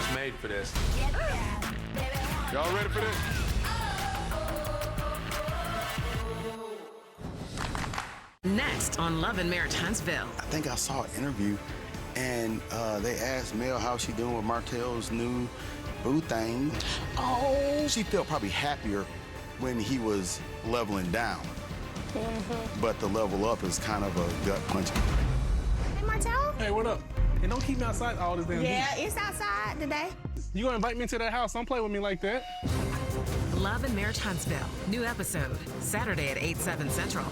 was made for this. Y'all ready for this? Next on Love and Marriage Huntsville. I think I saw an interview, and they asked Mel how she doing with Martell's new boo thing. Oh. She felt probably happier when he was leveling down. But the level up is kind of a gut punch. Hey, Martell? Hey, what up? And don't keep me outside all this damn Yeah, heat. it's outside today. You gonna invite me into that house? Don't play with me like that. Love and Marriage Huntsville. New episode, Saturday at 8/7 Central.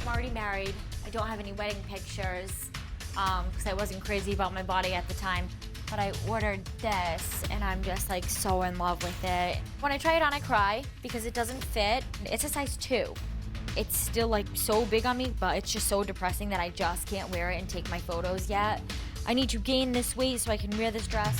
I'm already married. I don't have any wedding pictures because I wasn't crazy about my body at the time. But I ordered this, and I'm just like so in love with it. When I try it on, I cry because it doesn't fit. It's a size 2. It's still like so big on me, but it's just so depressing that I just can't wear it and take my photos yet. I need to gain this weight so I can wear this dress.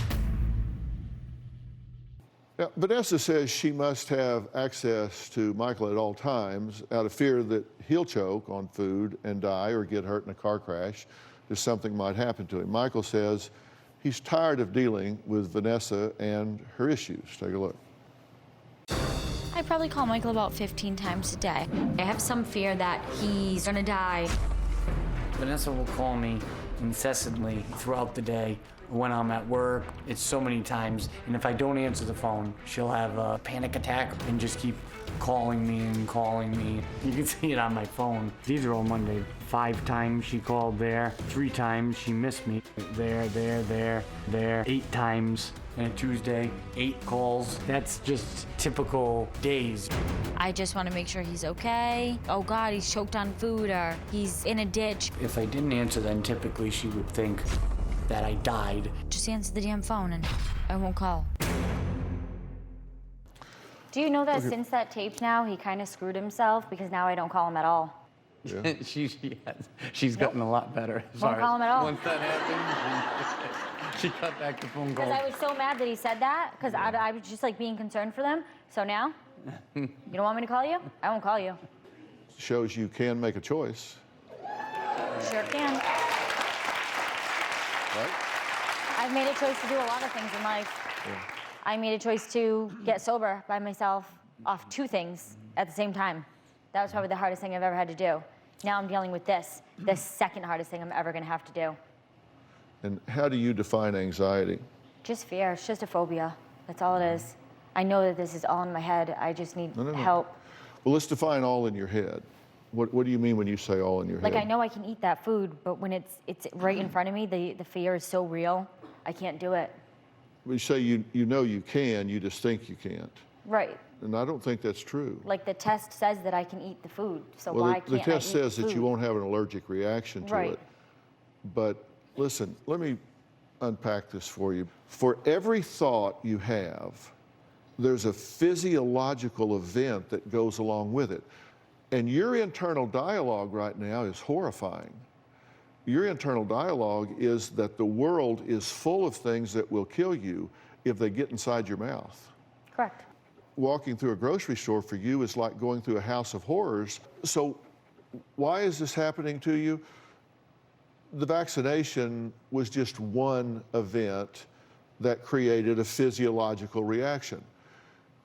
Now, Vanessa says she must have access to Michael at all times out of fear that he'll choke on food and die or get hurt in a car crash if something might happen to him. Michael says he's tired of dealing with Vanessa and her issues. Take a look. I probably call Michael about 15 times a day. I have some fear that he's gonna die. Vanessa will call me incessantly throughout the day. When I'm at work, it's so many times, and if I don't answer the phone, she'll have a panic attack and just keep calling me and calling me. You can see it on my phone. These are all Monday. 5 times she called there, 3 times she missed me. There, 8 times. And Tuesday, 8 calls. That's just typical days. I just want to make sure he's okay. Oh God, he's choked on food or he's in a ditch. If I didn't answer, then typically she would think that I died. Just answer the damn phone and I won't call. Do you know that since that tape now, he kind of screwed himself because now I don't call him at all? Yeah. She's gotten a lot better. Won't call him at all. Once that happened, she cut back the phone calls. Because I was so mad that he said that because I was just like being concerned for them. So now, you don't want me to call you? I won't call you. Shows you can make a choice. Sure can. Right? I've made a choice to do a lot of things in life. Yeah. I made a choice to get sober by myself off 2 things at the same time. That was probably the hardest thing I've ever had to do. Now I'm dealing with this, the second hardest thing I'm ever gonna have to do. And how do you define anxiety? Just fear, it's just a phobia. That's all it is. I know that this is all in my head. I just need help. Well, let's define all in your head. What do you mean when you say all in your head? Like I know I can eat that food, but when it's right in front of me, the fear is so real, I can't do it. You say you know you can, you just think you can't. Right. And I don't think that's true. Like the test says that I can eat the food, so Well, why the can't I eat test says that you food? won't have an allergic reaction to Right. it. But listen, let me unpack this for you. For every thought you have, there's a physiological event that goes along with it. And your internal dialogue right now is horrifying. Your internal dialogue is that the world is full of things that will kill you if they get inside your mouth. Correct. Walking through a grocery store for you is like going through a house of horrors. So why is this happening to you? The vaccination was just one event that created a physiological reaction.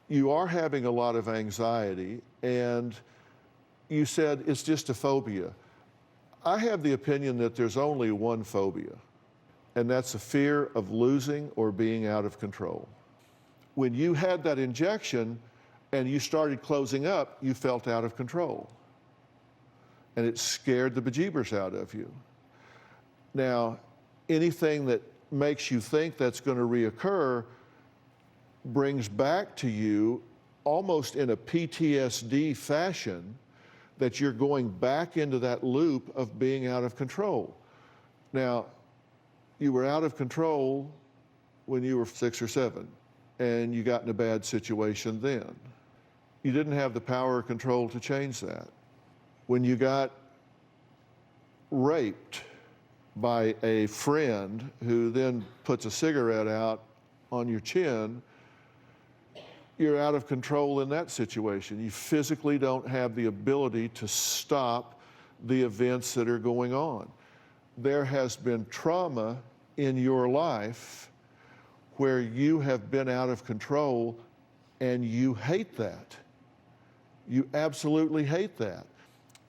You are having a lot of anxiety, and you said it's just a phobia. I have the opinion that there's only one phobia, and that's a fear of losing or being out of control. When you had that injection and you started closing up, you felt out of control. And it scared the bejeebers out of you. Now, anything that makes you think that's going to reoccur brings back to you, almost in a PTSD fashion, that you're going back into that loop of being out of control. Now, you were out of control when you were 6 or 7, and you got in a bad situation then. You didn't have the power or control to change that. When you got raped by a friend who then puts a cigarette out on your chin, you're out of control in that situation. You physically don't have the ability to stop the events that are going on. there has been trauma in your life where you have been out of control and you hate that. You absolutely hate that.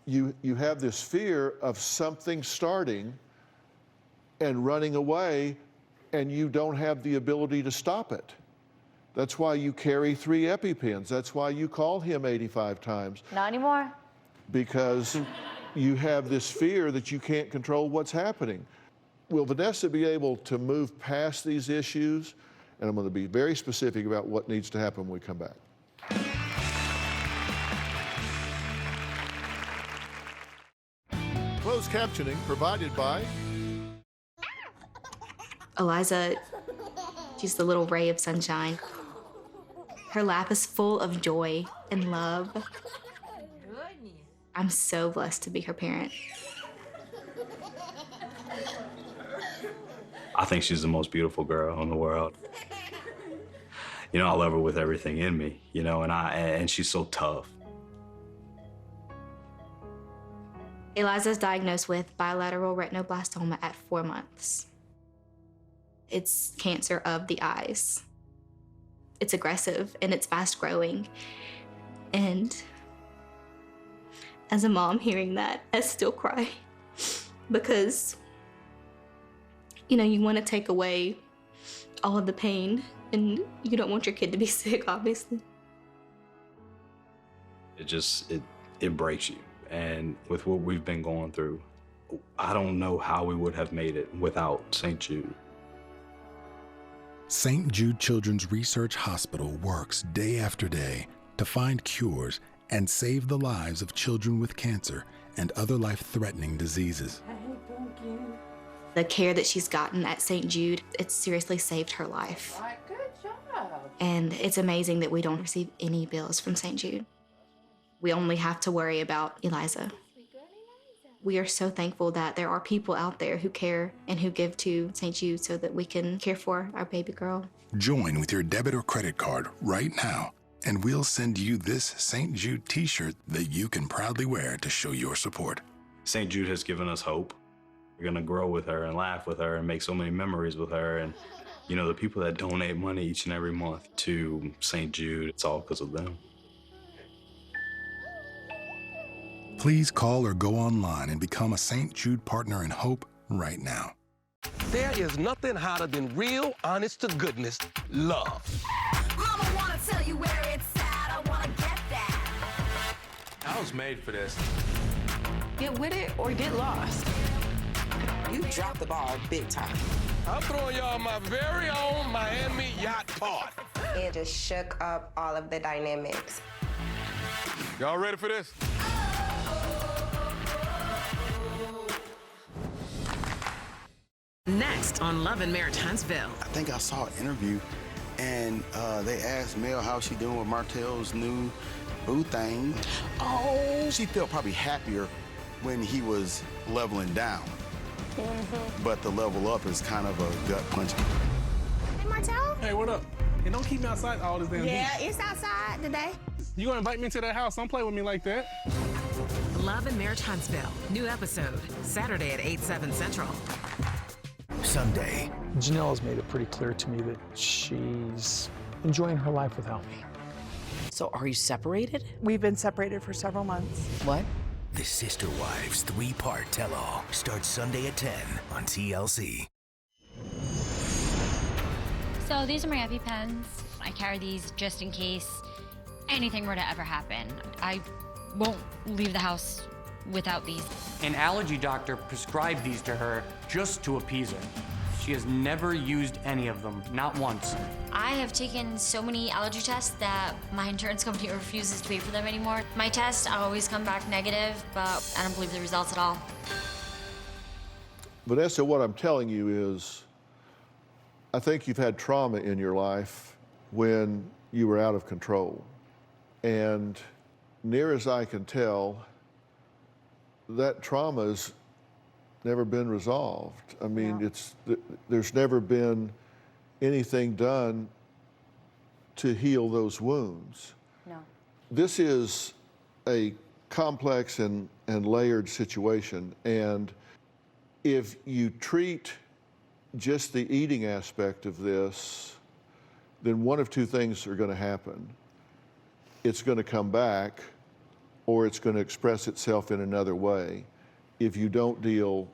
You have this fear of something starting and running away, and you don't have the ability to stop it. That's why you carry 3 EpiPens. That's why you call him 85 times. Not anymore. Because you have this fear that you can't control what's happening. Will Vanessa be able to move past these issues? And I'm going to be very specific about what needs to happen when we come back. Closed captioning provided by Eliza, she's the little ray of sunshine. Her laugh is full of joy and love. I'm so blessed to be her parent. I think she's the most beautiful girl in the world. You know, I love her with everything in me, you know, and she's so tough. Eliza's diagnosed with bilateral retinoblastoma at 4 months. It's cancer of the eyes. It's aggressive and it's fast growing. And as a mom hearing that, I still cry because, you know, you want to take away all of the pain and you don't want your kid to be sick, obviously. It breaks you. And with what we've been going through, I don't know how we would have made it without St. Jude. St. Jude Children's Research Hospital works day after day to find cures and save the lives of children with cancer and other life-threatening diseases. The care that she's gotten at St. Jude, it's seriously saved her life. Good job. And it's amazing that we don't receive any bills from St. Jude. We only have to worry about Eliza. We are so thankful that there are people out there who care and who give to St. Jude so that we can care for our baby girl. Join with your debit or credit card right now, and we'll send you this St. Jude t-shirt that you can proudly wear to show your support. St. Jude has given us hope. We're gonna grow with her and laugh with her and make so many memories with her. And, you know, the people that donate money each and every month to St. Jude, it's all because of them. Please call or go online and become a St. Jude Partner in Hope right now. There is nothing hotter than real, honest-to-goodness love. Mama wanna tell you where it's at, I wanna get that. I was made for this. Get with it or get lost. You dropped the ball big time. I'm throwing y'all my very own Miami yacht party. It just shook up all of the dynamics. Y'all ready for this? Next on Love and Marriage Huntsville. I think I saw an interview, and they asked Mel how she doing with Martell's new boo thing. Oh, she felt probably happier when he was leveling down. But the level up is kind of a gut punch. Hey, Martell? Hey, what up? And don't keep me outside all this damn Yeah, heat. it's outside today. You gonna invite me to that house? Don't play with me like that. Love and Marriage Huntsville. New episode, Saturday at 8/7 Central. Sunday. Janelle has made it pretty clear to me that she's enjoying her life without me. So are you separated? We've been separated for several months. What? The Sister Wives 3-part tell-all starts Sunday at 10 on TLC. So these are my EpiPens. I carry these just in case anything were to ever happen. I won't leave the house without these. An allergy doctor prescribed these to her just to appease her. She has never used any of them, not once. I have taken so many allergy tests that my insurance company refuses to pay for them anymore. My tests always come back negative, but I don't believe the results at all. Vanessa, what I'm telling you is, I think you've had trauma in your life when you were out of control. And near as I can tell, that trauma's never been resolved. I mean, there's never been anything done to heal those wounds. No. This is a complex and layered situation, and If you treat just the eating aspect of this, then one of two things are going to happen. It's going to come back, or it's going to express itself in another way if you don't deal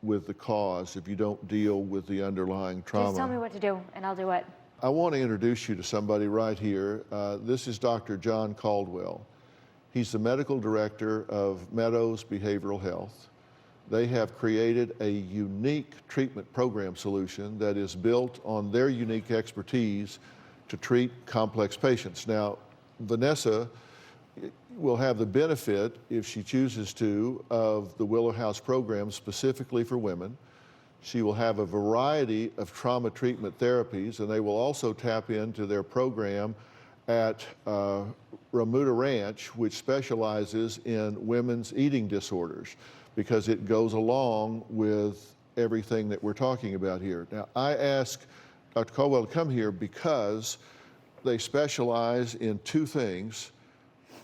with the cause, if you don't deal with the underlying trauma. Just tell me what to do, and I'll do it. I want to introduce you to somebody right here. This is Dr. John Caldwell. He's the medical director of Meadows Behavioral Health. They have created a unique treatment program solution that is built on their unique expertise to treat complex patients. Now, Vanessa will have the benefit, if she chooses to, of the Willow House program specifically for women. She will have a variety of trauma treatment therapies, and they will also tap into their program at Remuda Ranch, which specializes in women's eating disorders, because it goes along with everything that we're talking about here. Now, I asked Dr. Caldwell to come here because they specialize in two things: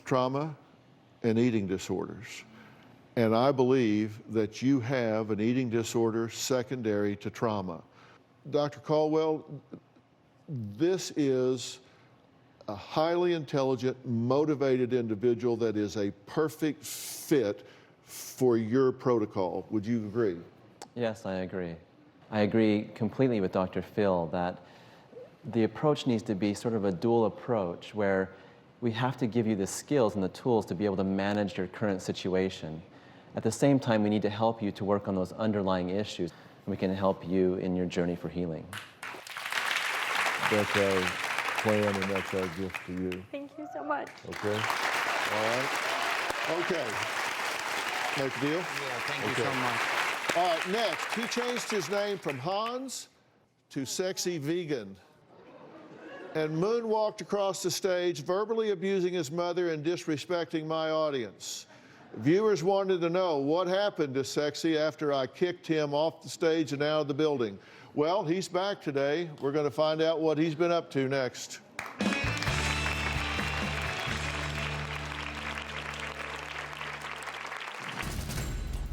trauma and eating disorders. And I believe that you have an eating disorder secondary to trauma. Dr. Caldwell, this is a highly intelligent, motivated individual that is a perfect fit for your protocol. Would you agree? Yes, I agree. I agree completely with Dr. Phil that the approach needs to be sort of a dual approach where we have to give you the skills and the tools to be able to manage your current situation. At the same time, we need to help you to work on those underlying issues, and we can help you in your journey for healing. That's our plan, and that's our gift to you. Thank you so much. Okay? All right? Okay. Make a deal? Yeah, thank you so much. All right, next, he changed his name from Hans to Sexy Vegan and moonwalked across the stage, verbally abusing his mother and disrespecting my audience. Viewers wanted to know what happened to Sexy after I kicked him off the stage and out of the building. Well, he's back today. We're going to find out what he's been up to next.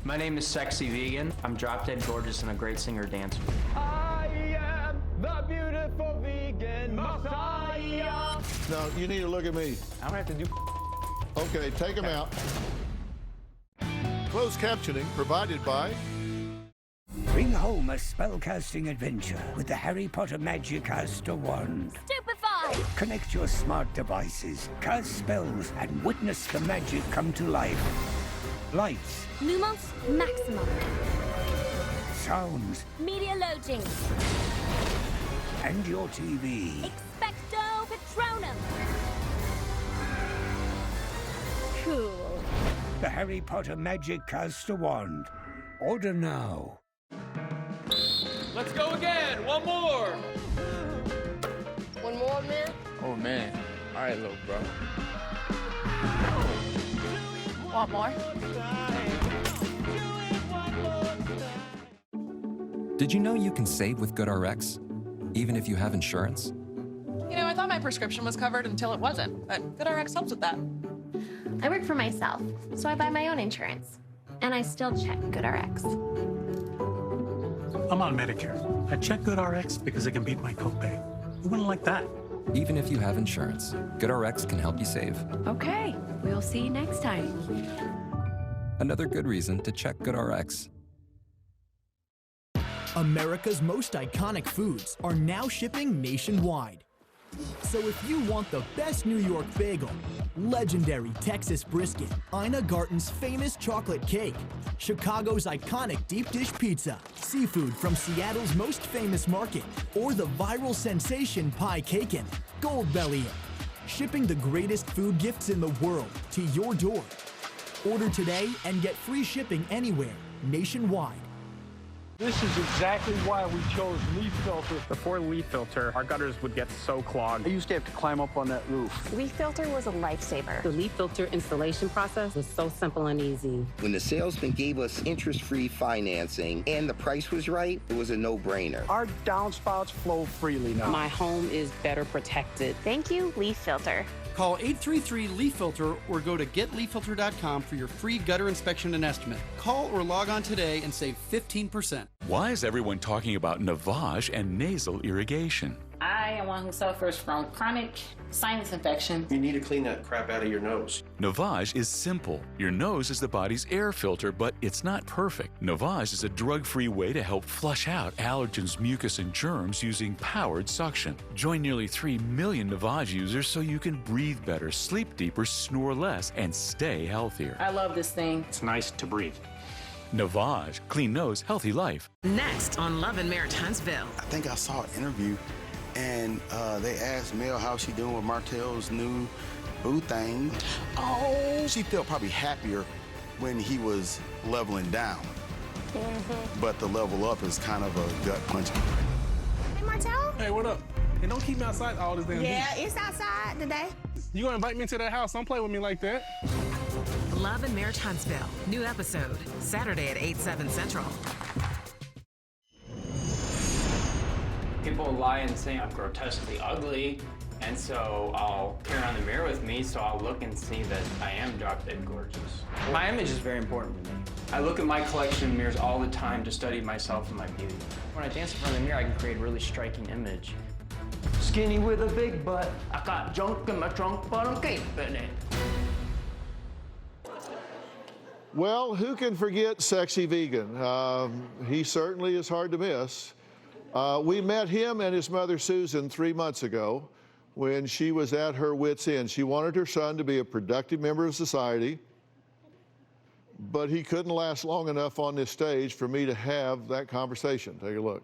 My name is Sexy Vegan. I'm drop dead gorgeous and a great singer dancer. I am the beautiful vegan Messiah. No, you need to look at me. I don't have to do. Okay, take him out. Closed captioning provided by... Bring home a spellcasting adventure with the Harry Potter Magicaster wand. Stupefy! Connect your smart devices, cast spells, and witness the magic come to life. Lights. Lumos Maximum. Sounds. Media loading. And your TV. Expecto Patronum. Cool. The Harry Potter Magicaster wand. Order now. Let's go again. One more. One more, man? Oh, man. All right, little bro. Want more? Did you know you can save with GoodRx, even if you have insurance? You know, I thought my prescription was covered until it wasn't, but GoodRx helps with that. I work for myself, so I buy my own insurance. And I still check GoodRx. I'm on Medicare. I check GoodRx because it can beat my copay. Who wouldn't like that? Even if you have insurance, GoodRx can help you save. Okay, we'll see you next time. Another good reason to check GoodRx. America's most iconic foods are now shipping nationwide. So if you want the best New York bagel, legendary Texas brisket, Ina Garten's famous chocolate cake, Chicago's iconic deep dish pizza, seafood from Seattle's most famous market, or the viral sensation pie cakin', Gold Belly, shipping the greatest food gifts in the world to your door. Order today and get free shipping anywhere, nationwide. This is exactly why we chose leaf filter. Before leaf filter, our gutters would get so clogged. I used to have to climb up on that roof. Leaf filter was a lifesaver. The leaf filter installation process was so simple and easy. When the salesman gave us interest-free financing and the price was right, it was a no-brainer. Our downspouts flow freely now. My home is better protected. Thank you, leaf filter. Call 833-LEAF-FILTER or go to getleaffilter.com for your free gutter inspection and estimate. Call or log on today and save 15%. Why is everyone talking about Navage and nasal irrigation? I am one who suffers from chronic sinus infection. You need to clean that crap out of your nose. Navage is simple. Your nose is the body's air filter, but it's not perfect. Navage is a drug-free way to help flush out allergens, mucus, and germs using powered suction. Join nearly 3 million Navage users so you can breathe better, sleep deeper, snore less, and stay healthier. I love this thing. It's nice to breathe. Navage. Clean nose, healthy life. Next on Love and Marriage Huntsville. I think I saw an interview and they asked Mel how she doing with Martell's new boo thing. Oh, she felt probably happier when he was leveling down. But the level up is kind of a gut punch. Hey, Martell. Hey, what up? Hey, don't keep me outside all this damn Yeah, it's outside today. You gonna invite me to that house? Don't play with me like that. Love and Marriage Huntsville. New episode, Saturday at 8/7 Central. People lie and say I'm grotesquely ugly, and so I'll carry around the mirror with me so I'll look and see that I am drop-dead gorgeous. My image is very important to me. I look at my collection of mirrors all the time to study myself and my beauty. When I dance in front of the mirror, I can create a really striking image. Skinny with a big butt, I got junk in my trunk, but I'm keeping it. Well, who can forget Sexy Vegan? He certainly is hard to miss. We met him and his mother, Susan, 3 months ago when she was at her wit's end. She wanted her son to be a productive member of society, but he couldn't last long enough on this stage for me to have that conversation. Take a look.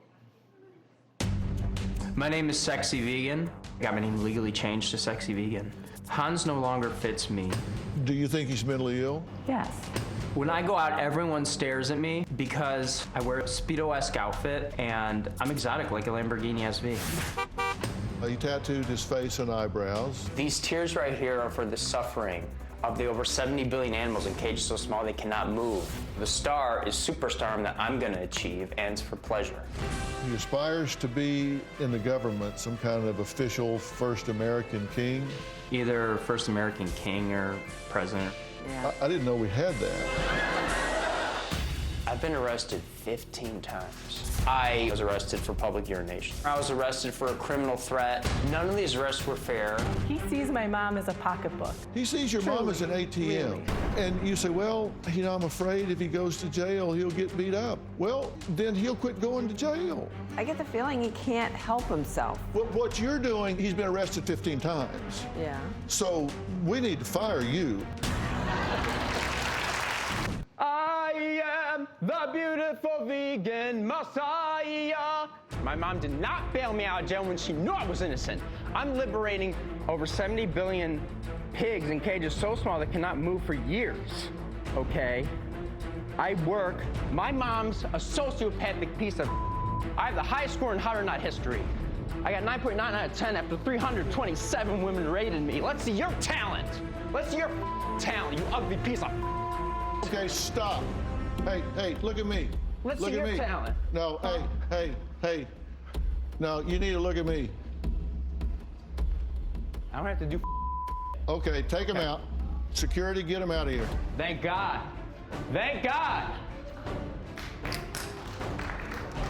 My name is Sexy Vegan. I got my name legally changed to Sexy Vegan. Hans no longer fits me. Do you think he's mentally ill? Yes. When I go out, everyone stares at me because I wear a Speedo-esque outfit and I'm exotic like a Lamborghini SV. He tattooed his face and eyebrows. These tears right here are for the suffering of the over 70 billion animals in cages so small they cannot move. The star is superstar that I'm gonna achieve, and it's for pleasure. He aspires to be in the government, some kind of official first American king. Either first American king or president. Yeah. I didn't know we had that. I've been arrested 15 times. I was arrested for public urination. I was arrested for a criminal threat. None of these arrests were fair. He sees my mom as a pocketbook. He sees your mom as an ATM. Really? And you say, well, I'm afraid if he goes to jail, he'll get beat up. Well, then he'll quit going to jail. I get the feeling he can't help himself. Well, what you're doing, he's been arrested 15 times. Yeah. So we need to fire you. I am the beautiful vegan messiah. My mom did not bail me out of jail when she knew I was innocent. I'm liberating over 70 billion pigs in cages so small they cannot move for years, okay? I work. My mom's a sociopathic piece of I have the highest score in How to Not history. I got 9.9 out of 10 after 327 women rated me. Let's see your talent. Let's see your talent, you ugly piece of Okay, stop. Hey, look at me. Let's look see at your me. talent. No, hey. No, you need to look at me. I don't have to do Okay, take him out. Security, get him out of here. Thank God. Thank God.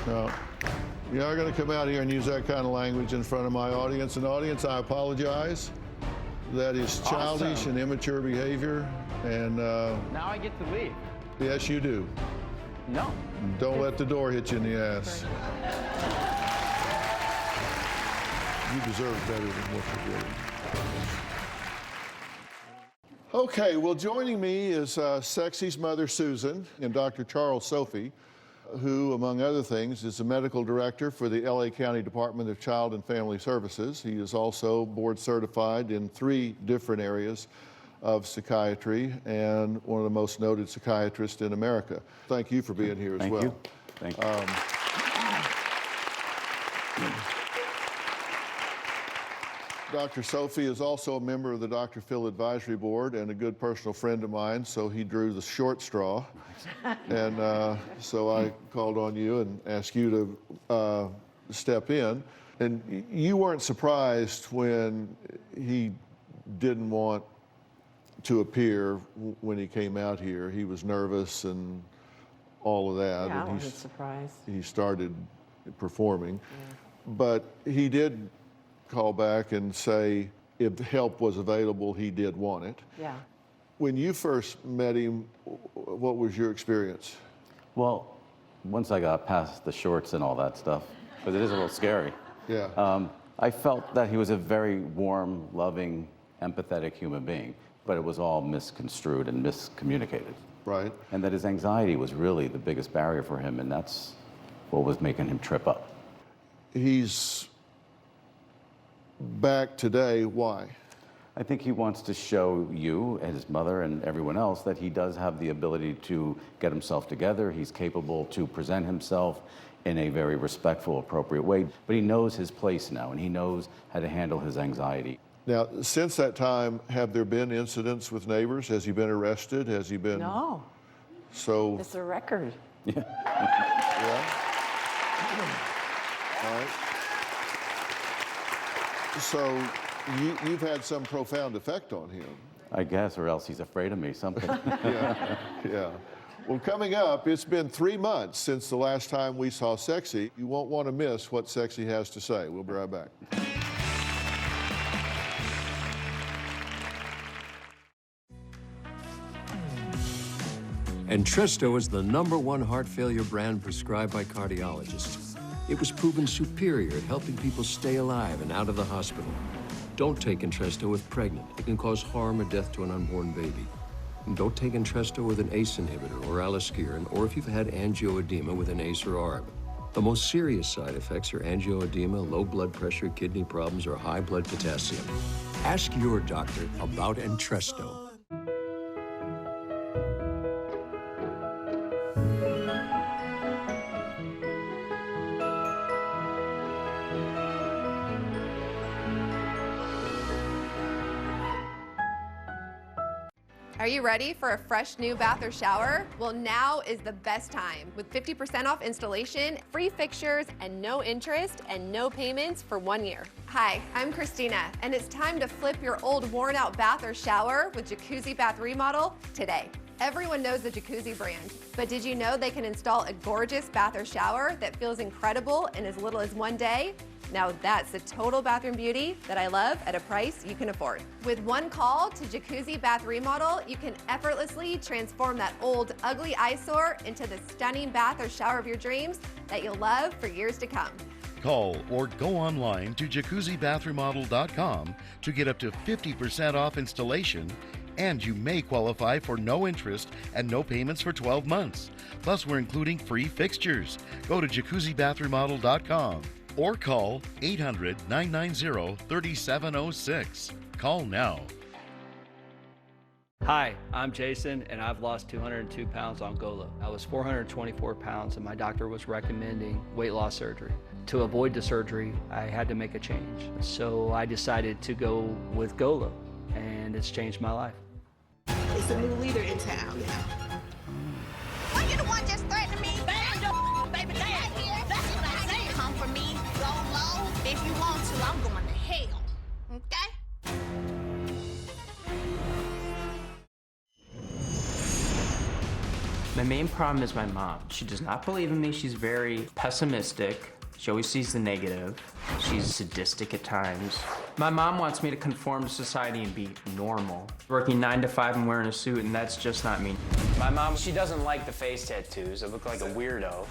No. You're not going to come out here and use that kind of language in front of my audience. And audience, I apologize. That is childish Awesome. and immature behavior. And Now I get to leave. yes, you do. No. Don't let the door hit you in the ass. You deserve better than what you're getting. Okay, well, joining me is Sexy's mother, Susan, and Dr. Charles Sophie, who, among other things, is the medical director for the LA County Department of Child and Family Services. He is also board certified in 3 different areas of psychiatry and one of the most noted psychiatrists in America. Thank you for being here as well. Thank you. Dr. Sophie is also a member of the Dr. Phil Advisory Board and a good personal friend of mine, so he drew the short straw. And so I called on you and asked you to step in. And you weren't surprised when he didn't want to appear when he came out here. He was nervous and all of that. Yeah, I and wasn't surprised. he started performing. But he did call back and say if help was available, he did want it. Yeah. When you first met him, what was your experience? Well, once I got past the shorts and all that stuff, because it is a little scary. Yeah. I felt that he was a very warm, loving, empathetic human being, but it was all misconstrued and miscommunicated. Right. And that his anxiety was really the biggest barrier for him, and that's what was making him trip up. He's back today. Why? I think he wants to show you and his mother and everyone else that he does have the ability to get himself together. He's capable to present himself in a very respectful, appropriate way. But he knows his place now, and he knows how to handle his anxiety. Now, since that time, have there been incidents with neighbors? Has he been arrested? Has he been? No. So. It's a record. Yeah. Yeah. All right. So you've had some profound effect on him. I guess, or else he's afraid of me, something. Yeah, yeah. Well, coming up, it's been 3 months since the last time we saw Sexy. You won't want to miss what Sexy has to say. We'll be right back. Entresto is the #1 heart failure brand prescribed by cardiologists. It was proven superior at helping people stay alive and out of the hospital. Don't take Entresto if pregnant. It can cause harm or death to an unborn baby. And don't take Entresto with an ACE inhibitor or aliskiren, or if you've had angioedema with an ACE or ARB. The most serious side effects are angioedema, low blood pressure, kidney problems, or high blood potassium. Ask your doctor about Entresto. Are you ready for a fresh new bath or shower? Well, now is the best time with 50% off installation, free fixtures, and no interest and no payments for 1 year. Hi, I'm Christina, and it's time to flip your old worn out bath or shower with Jacuzzi Bath Remodel today. Everyone knows the Jacuzzi brand, but did you know they can install a gorgeous bath or shower that feels incredible in as little as 1 day? Now that's the total bathroom beauty that I love at a price you can afford. With one call to Jacuzzi Bath Remodel, you can effortlessly transform that old, ugly eyesore into the stunning bath or shower of your dreams that you'll love for years to come. Call or go online to jacuzzibathremodel.com to get up to 50% off installation, and you may qualify for no interest and no payments for 12 months. Plus, we're including free fixtures. Go to jacuzzibathremodel.com. or call 800-990-3706. Call now. Hi, I'm Jason, and I've lost 202 pounds on Golo. I was 424 pounds, and my doctor was recommending weight loss surgery. To avoid the surgery, I had to make a change. So I decided to go with Golo, and it's changed my life. It's a new leader in town now. Well, you the one just threatening me? Baby, dad here. That's what I say. Come for me, go low. If you want to, I'm going to hell. Okay? My main problem is my mom. She does not believe in me. She's very pessimistic. She always sees the negative. She's sadistic at times. My mom wants me to conform to society and be normal. Working 9 to 5 and wearing a suit, and that's just not me. My mom, she doesn't like the face tattoos. I look like a weirdo.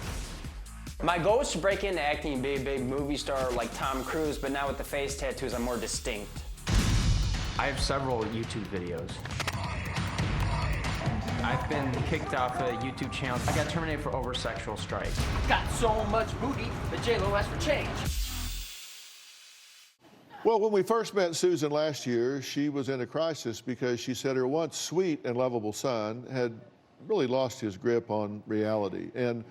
My goal is to break into acting and be a big movie star like Tom Cruise, but now with the face tattoos, I'm more distinct. I have several YouTube videos. I've been kicked off a YouTube channel. I got terminated for over-sexual strike. Got so much booty that J-Lo asked for change. Well, when we first met Susan last year, she was in a crisis because she said her once sweet and lovable son had really lost his grip on reality. And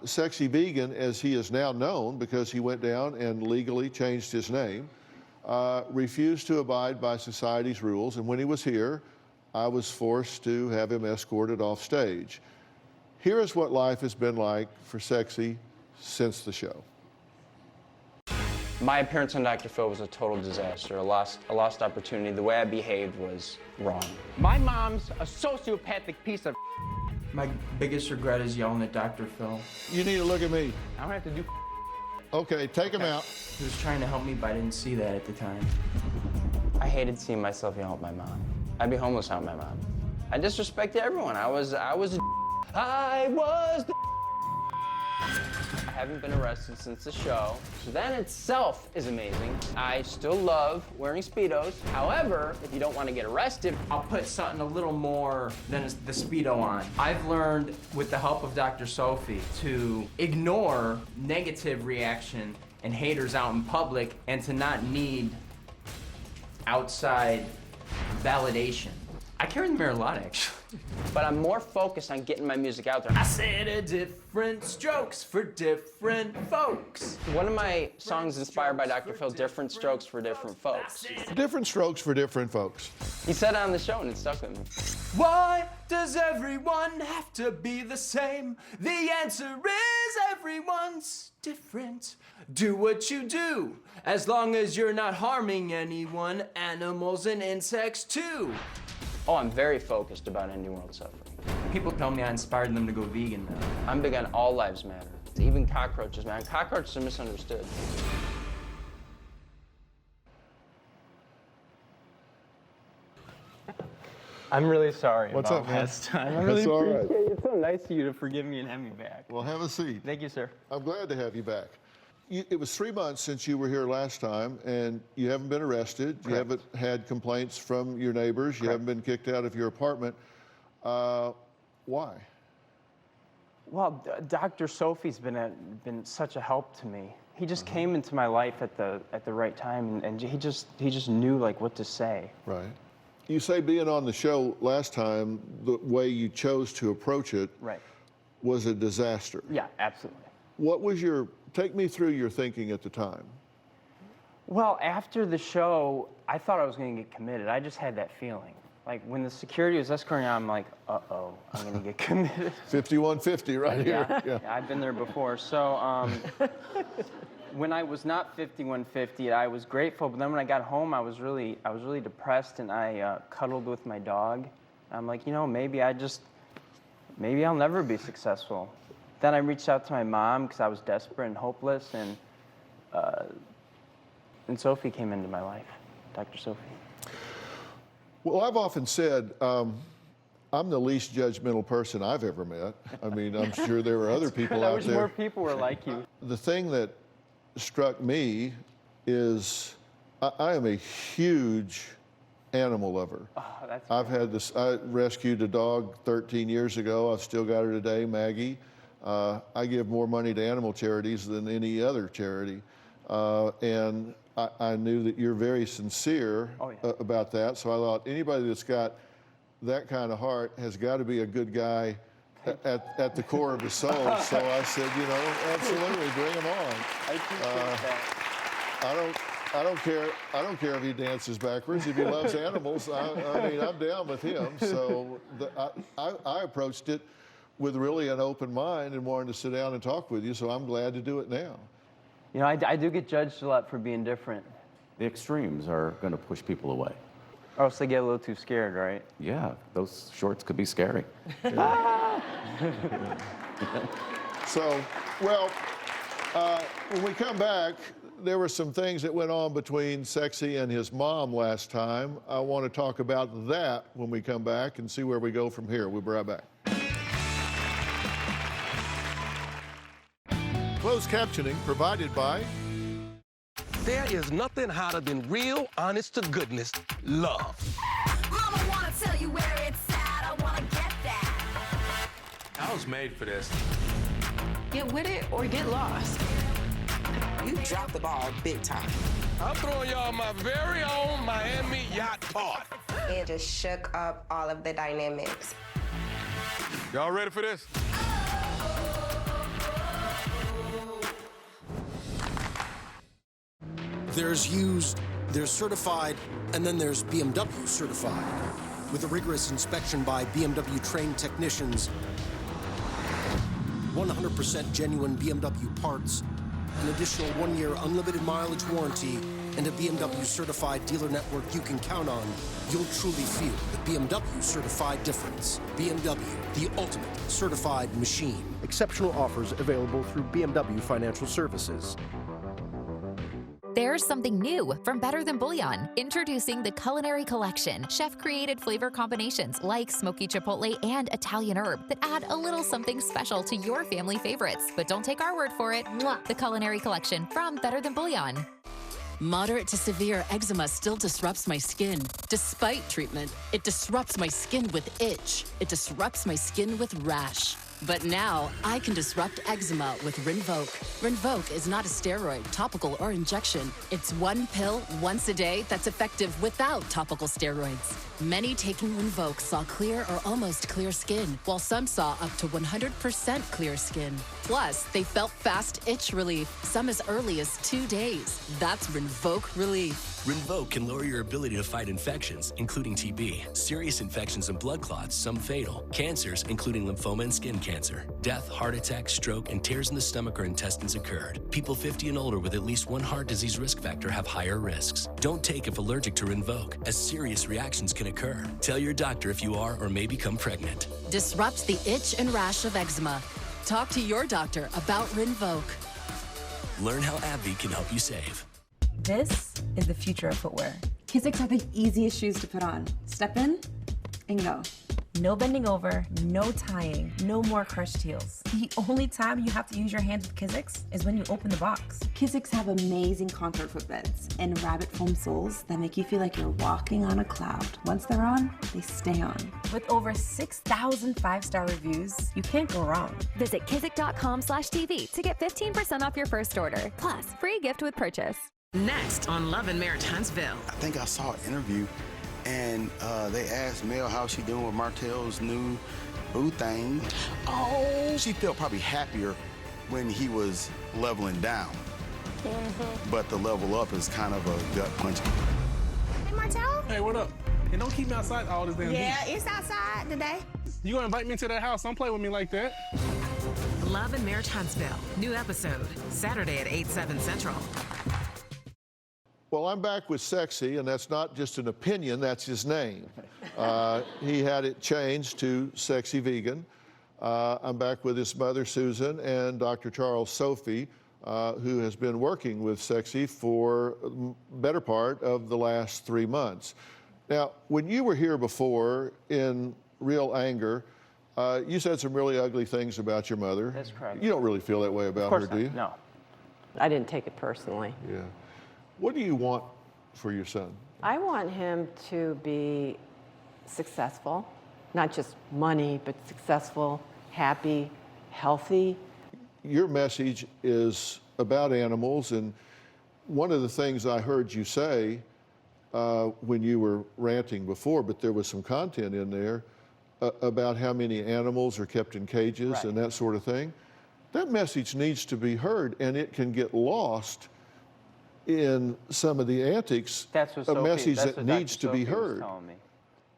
Sexy Vegan, as he is now known because he went down and legally changed his name, refused to abide by society's rules. And when he was here, I was forced to have him escorted off stage. Here is what life has been like for Sexy since the show. My appearance on Dr. Phil was a total disaster, a lost opportunity. The way I behaved was wrong. My mom's a sociopathic piece of. My biggest regret is yelling at Dr. Phil. You need to look at me. I don't have to do. Okay, take him out. He was trying to help me, but I didn't see that at the time. I hated seeing myself yell at my mom. I'd be homeless without my mom. I disrespected everyone. I was the. I haven't been arrested since the show, so that in itself is amazing. I still love wearing Speedos. However, if you don't want to get arrested, I'll put something a little more than the Speedo on. I've learned, with the help of Dr. Sophie, to ignore negative reaction and haters out in public and to not need outside validation. I carry the mirror a lot, actually. But I'm more focused on getting my music out there. I said different strokes for different folks. One of my songs inspired by Dr. Phil, Different Strokes for Different Folks. Different strokes for different folks. He said it on the show and it stuck with me. Why does everyone have to be the same? The answer is everyone's different. Do what you do, as long as you're not harming anyone, animals and insects too. Oh, I'm very focused about ending world suffering. People tell me I inspired them to go vegan now. I'm big on all lives matter. Even cockroaches matter. Cockroaches are misunderstood. I'm really sorry What's about up, man? last time. I That's really all right. appreciate it. It's so nice of you to forgive me and have me back. Well, have a seat. Thank you, sir. I'm glad to have you back. It was 3 months since you were here last time, and you haven't been arrested. Correct. You haven't had complaints from your neighbors. You haven't been kicked out of your apartment. Why? Well, Dr. Sophie's been such a help to me. He just came into my life at the right time, and he just knew like what to say. Right. You say being on the show last time, the way you chose to approach it was a disaster. Yeah, absolutely. What was take me through your thinking at the time. Well, after the show, I thought I was going to get committed. I just had that feeling. Like when the security was escorting out, I'm like, uh-oh, I'm going to get committed. 5150 right here. Yeah, I've been there before. So when I was not 5150, I was grateful. But then when I got home, I was really depressed, and I cuddled with my dog. I'm like, you know, maybe I'll never be successful. Then I reached out to my mom because I was desperate and hopeless, and Sophie came into my life, Dr. Sophie. Well, I've often said I'm the least judgmental person I've ever met. I mean, I'm sure there are other people out there. I wish more people were like you. The thing that struck me is I am a huge animal lover. Oh, that's I rescued a dog 13 years ago. I've still got her today, Maggie. I give more money to animal charities than any other charity. And I knew that you're very sincere about that. So I thought anybody that's got that kind of heart has got to be a good guy at the core of his soul. So I said, you know, absolutely, bring him on. I appreciate that. I don't care if he dances backwards. If he loves animals, I mean, I'm down with him. So I approached it with really an open mind and wanted to sit down and talk with you. So I'm glad to do it now. You know, I do get judged a lot for being different. The extremes are going to push people away. Or else they get a little too scared, right? Yeah, those shorts could be scary. So, well, when we come back, there were some things that went on between Sexy and his mom last time. I want to talk about that when we come back and see where we go from here. We'll be right back. Closed captioning provided by... There is nothing hotter than real, honest-to-goodness love. Mama wanna tell you where it's at. I wanna get that. I was made for this. Get with it or get lost. You dropped the ball big time. I'm throwing y'all my very own Miami yacht party. It just shook up all of the dynamics. Y'all ready for this? There's used, there's certified, and then there's BMW certified. With a rigorous inspection by BMW trained technicians, 100% genuine BMW parts, an additional 1-year unlimited mileage warranty, and a BMW certified dealer network you can count on, you'll truly feel the BMW certified difference. BMW, the ultimate certified machine. Exceptional offers available through BMW Financial Services. There's something new from Better Than Bouillon. Introducing the Culinary Collection. Chef-created flavor combinations like smoky chipotle and Italian herb that add a little something special to your family favorites. But don't take our word for it. The Culinary Collection from Better Than Bouillon. Moderate to severe eczema still disrupts my skin. Despite treatment, it disrupts my skin with itch. It disrupts my skin with rash. But now, I can disrupt eczema with Rinvoq. Rinvoq is not a steroid, topical, or injection. It's one pill, once a day, that's effective without topical steroids. Many taking Rinvoq saw clear or almost clear skin, while some saw up to 100% clear skin. Plus, they felt fast itch relief, some as early as 2 days. That's Rinvoq relief. Rinvoq can lower your ability to fight infections, including TB, serious infections and blood clots, some fatal, cancers, including lymphoma and skin cancer. Death, heart attack, stroke, and tears in the stomach or intestines occurred. People 50 and older with at least one heart disease risk factor have higher risks. Don't take if allergic to Rinvoq, as serious reactions can occur. Tell your doctor if you are or may become pregnant. Disrupt the itch and rash of eczema. Talk to your doctor about Rinvoq. Learn how AbbVie can help you save. This is the future of footwear. Kizik's are the easiest shoes to put on. Step in and go. No bending over, no tying, no more crushed heels. The only time you have to use your hands with Kizik's is when you open the box. Kizik's have amazing contour footbeds and rabbit foam soles that make you feel like you're walking on a cloud. Once they're on, they stay on. With over 6,000 five-star reviews, you can't go wrong. Visit kizik.com/TV to get 15% off your first order. Plus, free gift with purchase. Next on Love and Marriage Huntsville. I think I saw an interview, and they asked Mel how she doing with Martell's new boo thing. Oh, she felt probably happier when he was leveling down. But the level up is kind of a gut punch. Hey, Martell? Hey, what up? And don't keep me outside all this damn Yeah, heat. it's outside today. You gonna invite me to that house? Don't play with me like that. Love and Marriage Huntsville. New episode, Saturday at 8/7 Central. Well, I'm back with Sexy, and that's not just an opinion, that's his name. He had it changed to Sexy Vegan. I'm back with his mother, Susan, and Dr. Charles Sophie, who has been working with Sexy for the better part of the last 3 months. Now, when you were here before in real anger, you said some really ugly things about your mother. That's correct. You don't really feel that way about her, do you? No. I didn't take it personally. Yeah. What do you want for your son? I want him to be successful, not just money, but successful, happy, healthy. Your message is about animals, and one of the things I heard you say when you were ranting before, but there was some content in there about how many animals are kept in cages and that sort of thing. That message needs to be heard, and it can get lost in some of the antics, a message that needs to be heard.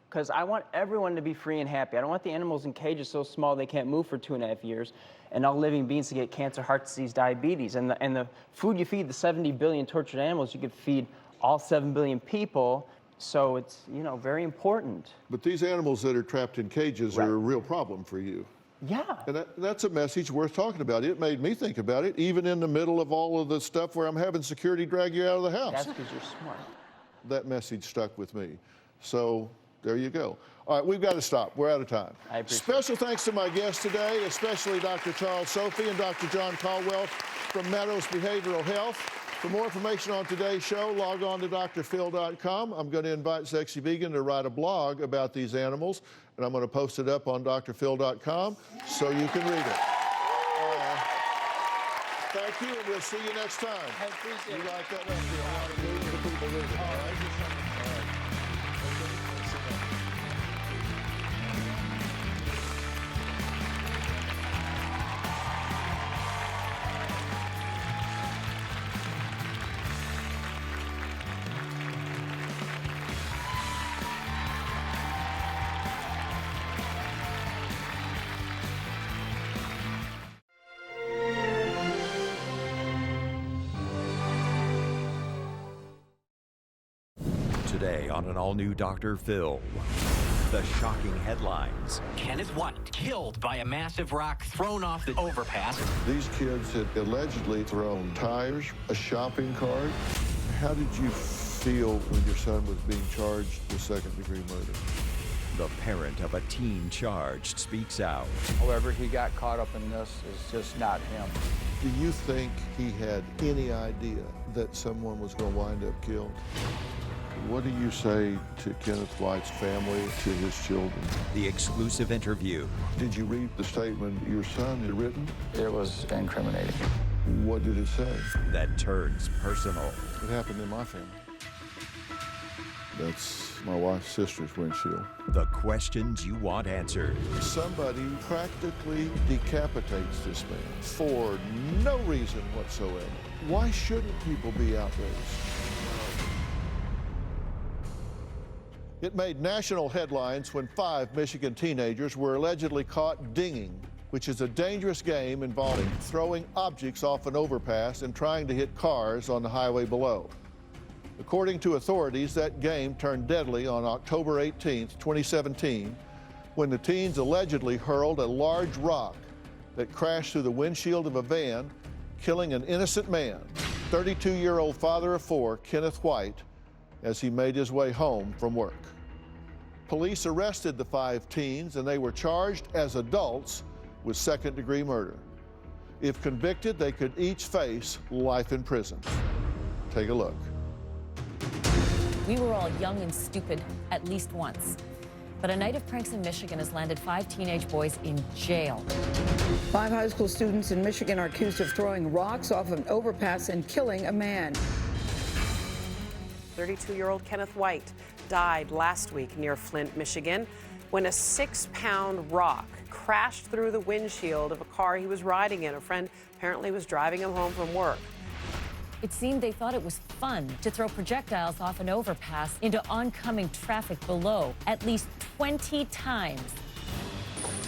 Because I want everyone to be free and happy. I don't want the animals in cages so small they can't move for 2.5 years, and all living beings to get cancer, heart disease, diabetes. And the food you feed the 70 billion tortured animals, you could feed all 7 billion people. So it's, you know, very important. But these animals that are trapped in cages are a real problem for you. Yeah. And that's a message worth talking about. It made me think about it, even in the middle of all of the stuff where I'm having security drag you out of the house. That's because you're smart. That message stuck with me. So there you go. All right, we've got to stop. We're out of time. Special thanks to my guests today, especially Dr. Charles Sophie and Dr. John Caldwell from Meadows Behavioral Health. For more information on today's show, log on to drphil.com. I'm going to invite Sexy Vegan to write a blog about these animals, and I'm going to post it up on drphil.com so you can read it. Thank you, and we'll see you next time. I appreciate it. You like that? I want to move the people with it. All right. today on an all-new Dr. Phil. The shocking headlines. Kenneth White killed by a massive rock thrown off the overpass. These kids had allegedly thrown tires, a shopping cart. How did you feel when your son was being charged with second-degree murder? The parent of a teen charged speaks out. However, he got caught up in this is just not him. Do you think he had any idea that someone was going to wind up killed? What do you say to Kenneth White's family, to his children? The exclusive interview. Did you read the statement your son had written? It was incriminating. What did it say? That turns personal. It happened in my family. That's my wife's sister's windshield. The questions you want answered. Somebody practically decapitates this man for no reason whatsoever. Why shouldn't people be outraged? It made national headlines when 5 Michigan teenagers were allegedly caught dinging, which is a dangerous game involving throwing objects off an overpass and trying to hit cars on the highway below. According to authorities, that game turned deadly on October 18, 2017, when the teens allegedly hurled a large rock that crashed through the windshield of a van, killing an innocent man, 32-year-old father of 4, Kenneth White, as he made his way home from work. Police arrested the 5 teens, and they were charged as adults with second-degree murder. If convicted, they could each face life in prison. Take a look. We were all young and stupid at least once. But a night of pranks in Michigan has landed 5 teenage boys in jail. 5 high school students in Michigan are accused of throwing rocks off an overpass and killing a man. 32-year-old Kenneth White died last week near Flint, Michigan, when a 6-pound rock crashed through the windshield of a car he was riding in. A friend apparently was driving him home from work. It seemed they thought it was fun to throw projectiles off an overpass into oncoming traffic below at least 20 times.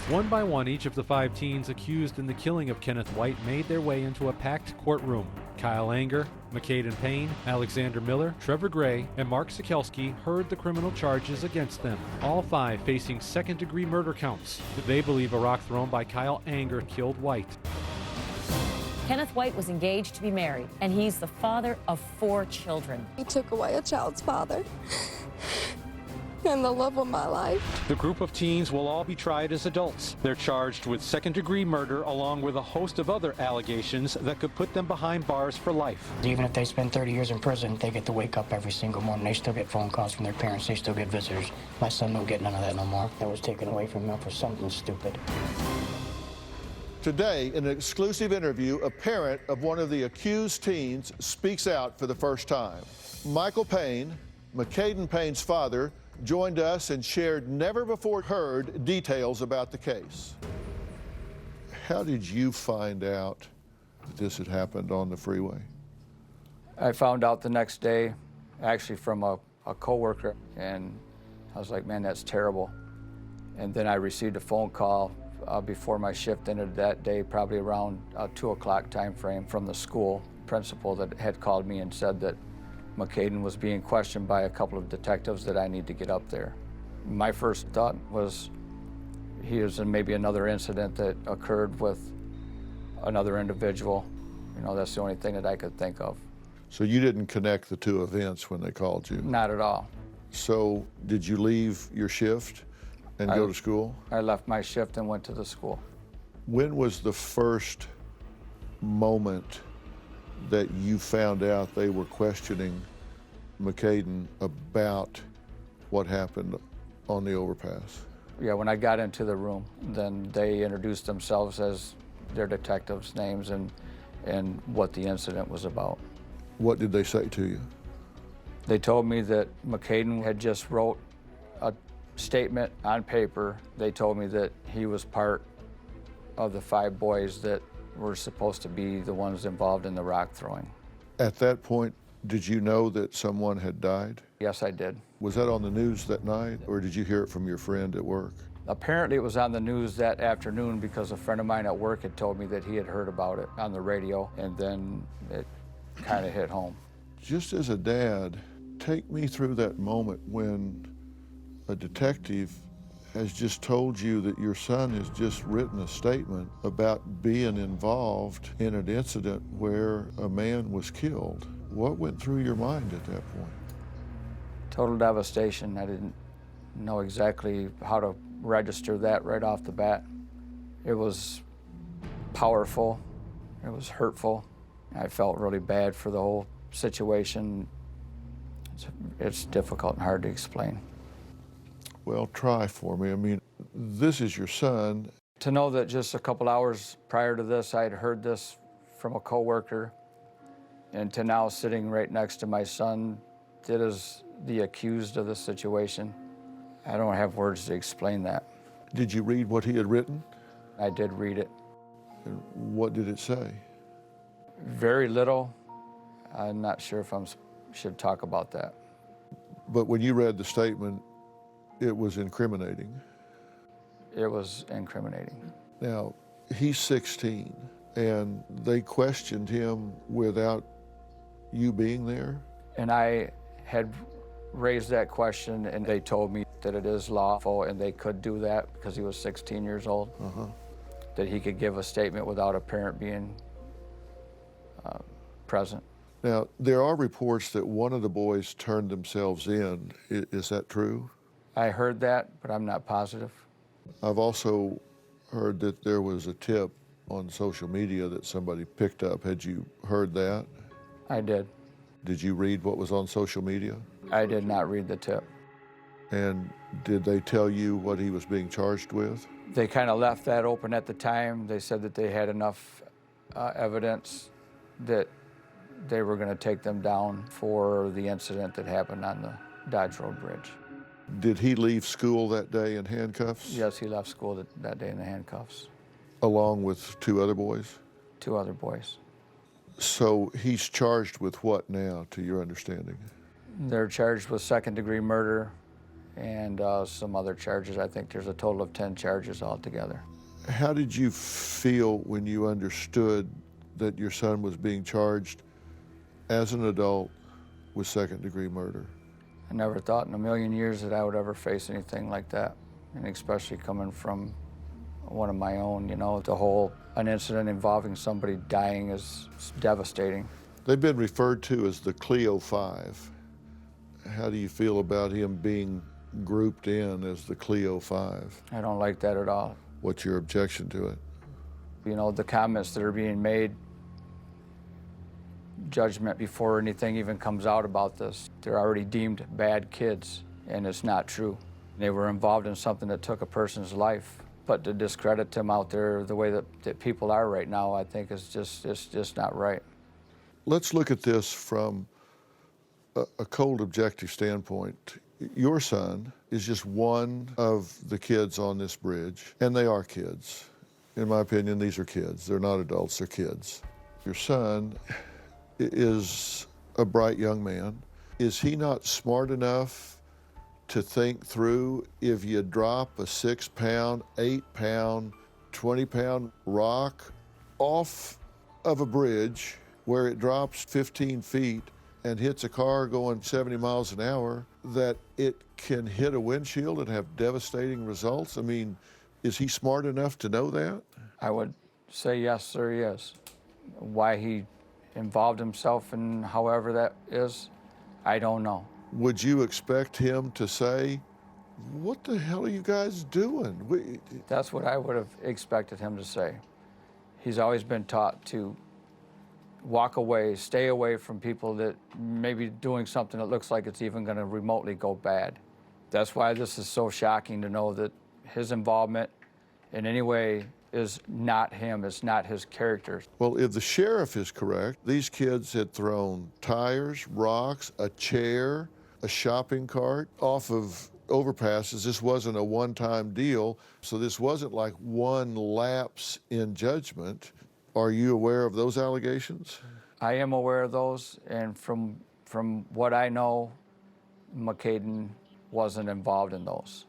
One by one, each of the 5 teens accused in the killing of Kenneth White made their way into a packed courtroom. Kyle Anger, McCaden Payne, Alexander Miller, Trevor Gray, and Mark Sikelski heard the criminal charges against them, all 5 facing second-degree murder counts. They believe a rock thrown by Kyle Anger killed White. Kenneth White was engaged to be married, and he's the father of 4 children. He took away a child's father and the love of my life. The group of teens will all be tried as adults. They're charged with second-degree murder along with a host of other allegations that could put them behind bars for life. Even if they spend 30 years in prison, they get to wake up every single morning. They still get phone calls from their parents. They still get visitors. My son don't get none of that no more. That was taken away from him for something stupid. Today, in an exclusive interview, a parent of one of the accused teens speaks out for the first time. Michael Payne, McCaden Payne's father, joined us and shared never-before-heard details about the case. How did you find out that this had happened on the freeway? I found out the next day, actually from a coworker, and I was like, man, that's terrible. And then I received a phone call before my shift ended that day, probably around 2 o'clock time frame, from the school principal that had called me and said that McCaden was being questioned by a couple of detectives that I need to get up there. My first thought was he was in maybe another incident that occurred with another individual. You know, that's the only thing that I could think of. So you didn't connect the 2 events when they called you? Not at all. So did you leave your shift and go to school? I left my shift and went to the school. When was the first moment that you found out they were questioning McCaden about what happened on the overpass? Yeah, when I got into the room, then they introduced themselves as their detectives' names and what the incident was about. What did they say to you? They told me that McCaden had just wrote a statement on paper. They told me that he was part of the 5 boys that were supposed to be the ones involved in the rock throwing. At that point, did you know that someone had died? Yes, I did. Was that on the news that night, or did you hear it from your friend at work? Apparently it was on the news that afternoon because a friend of mine at work had told me that he had heard about it on the radio, and then it kind of hit home. Just as a dad, Take me through that moment when a detective has just told you that your son has just written a statement about being involved in an incident where a man was killed. What went through your mind at that point? Total devastation. I didn't know exactly how to register that right off the bat. It was powerful. It was hurtful. I felt really bad for the whole situation. It's difficult and hard to explain. Well, try for me. I mean, this is your son. To know that just a couple hours prior to this, I had heard this from a coworker, and to now sitting right next to my son that is the accused of this situation, I don't have words to explain that. Did you read what he had written? I did read it. And what did it say? Very little. I'm not sure if I should talk about that. But when you read the statement, it was incriminating. It was incriminating. Now, he's 16, and they questioned him without you being there? And I had raised that question, and they told me that it is lawful and they could do that because he was 16 years old, that he could give a statement without a parent being present. Now, there are reports that one of the boys turned themselves in. Is that true? I heard that, but I'm not positive. I've also heard that there was a tip on social media that somebody picked up. Had you heard that? I did. Did you read what was on social media? I did not read the tip. And did they tell you what he was being charged with? They kind of left that open at the time. They said that they had enough evidence that they were going to take them down for the incident that happened on the Dodge Road Bridge. Did he leave school that day in handcuffs? Yes, he left school that day in the handcuffs. Along with two other boys? Two other boys. So he's charged with what now, to your understanding? They're charged with second-degree murder and some other charges. I think there's a total of 10 charges altogether. How did you feel when you understood that your son was being charged as an adult with second-degree murder? I never thought in a million years that I would ever face anything like that, and especially coming from one of my own, you know, an incident involving somebody dying is devastating. They've been referred to as the Clio 5. How do you feel about him being grouped in as the Clio 5? I don't like that at all. What's your objection to it? You know, the comments that are being made, judgment before anything even comes out about this, they're already deemed bad kids, and it's not true. They were involved in something that took a person's life. But to discredit them out there the way that people are right now, I think is just not right. Let's look at this from a cold, objective standpoint. Your son is just one of the kids on this bridge, and they are kids. In my opinion, these are kids. They're not adults, they're kids. Your son is a bright young man. Is he not smart enough to think through if you drop a 6-pound, 8-pound, 20-pound rock off of a bridge where it drops 15 feet and hits a car going 70 miles an hour, that it can hit a windshield and have devastating results? I mean, is he smart enough to know that? I would say yes, sir, he is. Why he involved himself in however that is, I don't know. Would you expect him to say, what the hell are you guys doing? That's what I would have expected him to say. He's always been taught to walk away, stay away from people that may be doing something that looks like it's even going to remotely go bad. That's why this is so shocking to know that his involvement in any way is not him, it's not his character. Well, if the sheriff is correct, these kids had thrown tires, rocks, a chair, a shopping cart off of overpasses. This wasn't a one-time deal, so this wasn't like one lapse in judgment. Are you aware of those allegations? I am aware of those, and from what I know, McCaden wasn't involved in those.